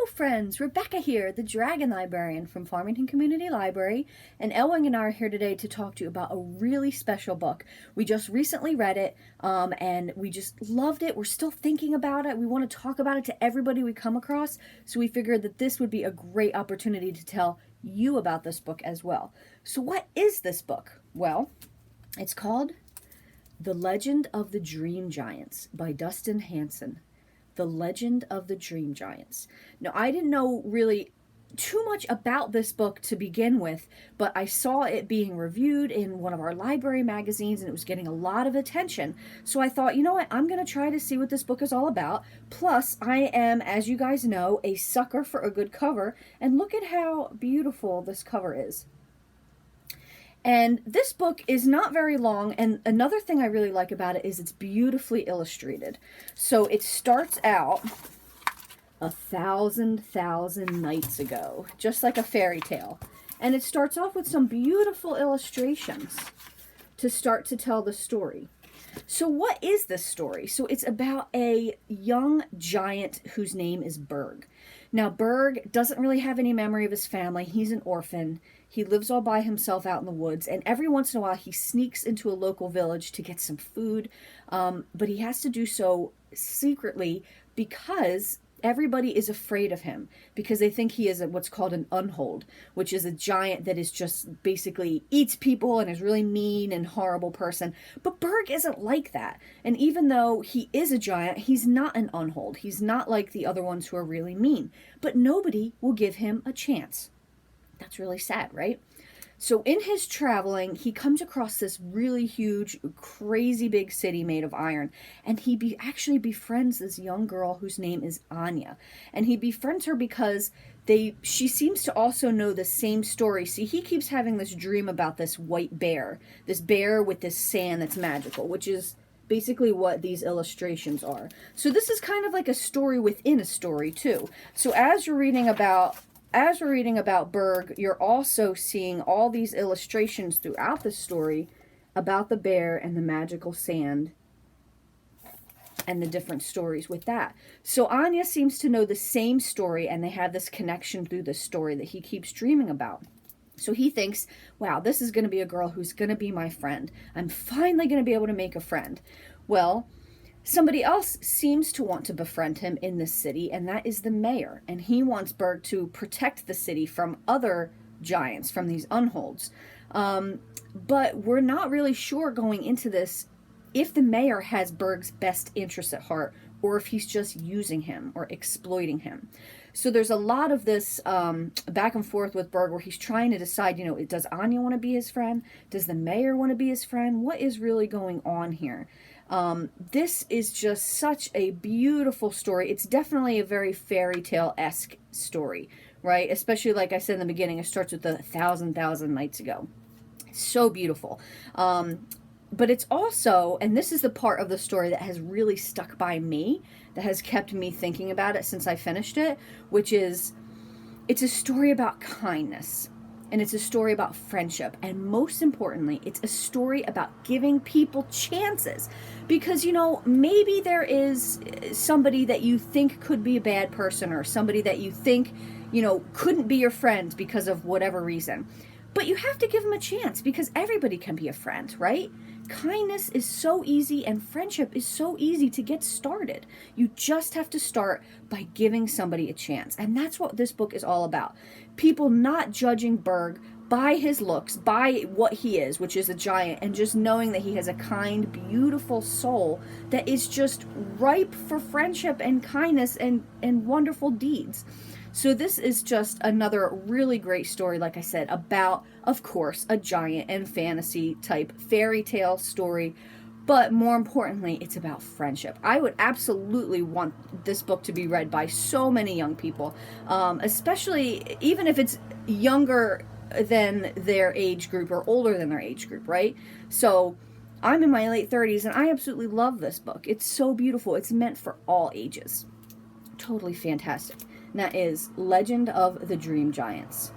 Hello friends, Rebecca here, the Dragon Librarian from Farmington Community Library, and Elwing and I are here today to talk to you about a really special book. We just recently read it, and we just loved it. We're still thinking about it. We want to talk about it to everybody we come across, so we figured that this would be a great opportunity to tell you about this book as well. So what is this book? Well, it's called The Legend of the Dream Giants by Dustin Hansen. The Legend of the Dream Giants. Now, I didn't know really too much about this book to begin with, but I saw it being reviewed in one of our library magazines and it was getting a lot of attention. So I thought, you know what, I'm going to try to see what this book is all about. Plus, I am, as you guys know, a sucker for a good cover, and look at how beautiful this cover is. And this book is not very long, and another thing I really like about it is it's beautifully illustrated. So it starts out 1,000 nights ago, just like a fairy tale. And it starts off with some beautiful illustrations to start to tell the story. So what is this story? So it's about a young giant whose name is Berg. Now, Berg doesn't really have any memory of his family. He's an orphan. He lives all by himself out in the woods, and every once in a while he sneaks into a local village to get some food, but he has to do so secretly because everybody is afraid of him, because they think he is what's called an unhold, which is a giant that is just basically eats people and is really mean and horrible person. But Berg isn't like that. And even though he is a giant, he's not an unhold. He's not like the other ones who are really mean. But nobody will give him a chance. That's really sad, right? So in his traveling, he comes across this really huge, crazy big city made of iron. And he actually befriends this young girl whose name is Anya. And he befriends her because she seems to also know the same story. See, he keeps having this dream about this white bear. This bear with this sand that's magical, which is basically what these illustrations are. So this is kind of like a story within a story, too. So as we're reading about Berg, you're also seeing all these illustrations throughout the story about the bear and the magical sand and the different stories with that. So Anya seems to know the same story, and they have this connection through the story that he keeps dreaming about. So he thinks, wow, this is going to be a girl who's going to be my friend. I'm finally going to be able to make a friend. Well, somebody else seems to want to befriend him in this city, and that is the mayor. And he wants Berg to protect the city from other giants, from these unholds. But we're not really sure going into this if the mayor has Berg's best interests at heart, or if he's just using him or exploiting him. So there's a lot of this back and forth with Berg where he's trying to decide, does Anya want to be his friend? Does the mayor want to be his friend? What is really going on here? This is just such a beautiful story. It's definitely a very fairy tale-esque story, right? Especially, like I said in the beginning, it starts with the 1,000 nights ago. It's so beautiful. But it's also, and this is the part of the story that has really stuck by me, that has kept me thinking about it since I finished it, which is, it's a story about kindness. And it's a story about friendship. And most importantly, it's a story about giving people chances. Because, maybe there is somebody that you think could be a bad person, or somebody that you think, couldn't be your friend because of whatever reason. But you have to give them a chance, because everybody can be a friend, right? Kindness is so easy, and friendship is so easy to get started. You just have to start by giving somebody a chance. And that's what this book is all about. People not judging Berg by his looks, by what he is, which is a giant, and just knowing that he has a kind, beautiful soul that is just ripe for friendship and kindness and wonderful deeds. So this is just another really great story, like I said, about, of course, a giant and fantasy type fairy tale story. But more importantly, it's about friendship. I would absolutely want this book to be read by so many young people, especially even if it's younger than their age group or older than their age group, right? So I'm in my late 30s and I absolutely love this book. It's so beautiful. It's meant for all ages. Totally fantastic. And that is Legend of the Dream Giants.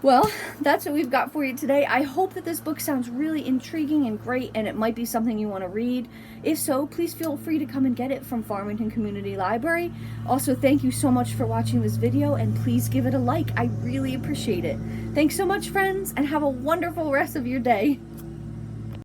Well, that's what we've got for you today. I hope that this book sounds really intriguing and great, and it might be something you want to read. If so, please feel free to come and get it from Farmington Community Library. Also, thank you so much for watching this video, and please give it a like. I really appreciate it. Thanks so much, friends, and have a wonderful rest of your day.